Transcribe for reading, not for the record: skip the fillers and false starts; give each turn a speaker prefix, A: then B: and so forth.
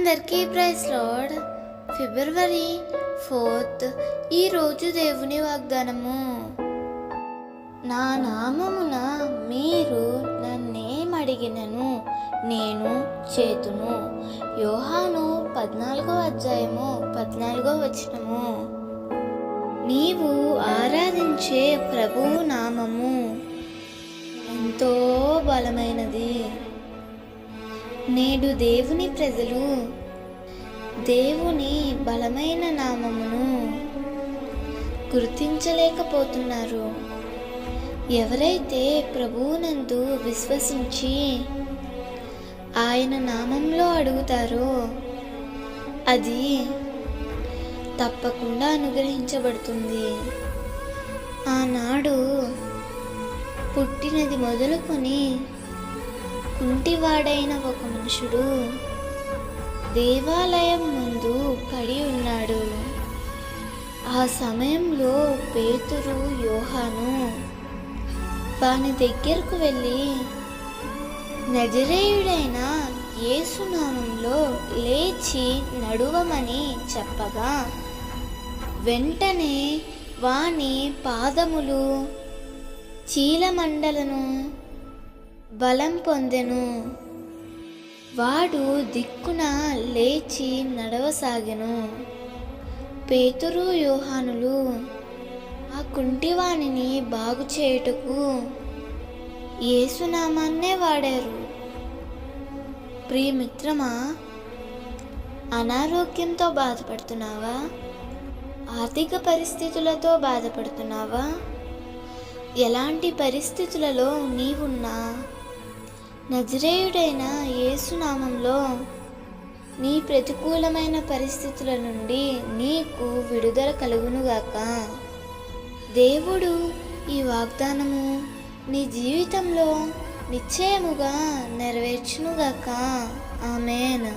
A: అందరికీ praise lord. ఫిబ్రవరి 4 ఈరోజు దేవుని వాగ్దానము. నా నామమున మీరు నన్నేమడిగినను నేను చేతును. యోహాను 14:14 నీవు ఆరాధించే ప్రభువు నామము ఎంతో బలమైనది. నేడు దేవుని ప్రజలు దేవుని బలమైన నామమును గుర్తించలేకపోతున్నారు. ఎవరైతే ప్రభువునందు విశ్వసించి ఆయన నామంలో అడుగుతారో అది తప్పకుండా అనుగ్రహించబడుతుంది. ఆనాడు పుట్టినది మొదలుకొని కుంటివాడైన ఒక మనుషుడు దేవాలయం ముందు పడి ఉన్నాడు. ఆ సమయంలో పేతురు, యోహాను వాని దగ్గరకు వెళ్ళి నజరేయుడైన యేసు నామంలో లేచి నడువమని చెప్పగా వెంటనే వాని పాదములు చీలమండలను బలం పొందెను. వాడు దిక్కున లేచి నడవసాగెను. పేతురు, యోహానులు ఆ కుంటివాణిని బాగు చేయుటకు యేసునామాన్నే వాడారు. ప్రియమిత్రమా, అనారోగ్యంతో బాధపడుతున్నావా? ఆర్థిక పరిస్థితులతో బాధపడుతున్నావా? ఎలాంటి పరిస్థితులలో నీవున్నా నజరేయుడైన యేసునామంలో నీ ప్రతికూలమైన పరిస్థితుల నుండి నీకు విడుదల కలుగునుగాక. దేవుడు ఈ వాగ్దానము నీ జీవితంలో నిశ్చయముగా నెరవేర్చునుగాక. ఆమేన్.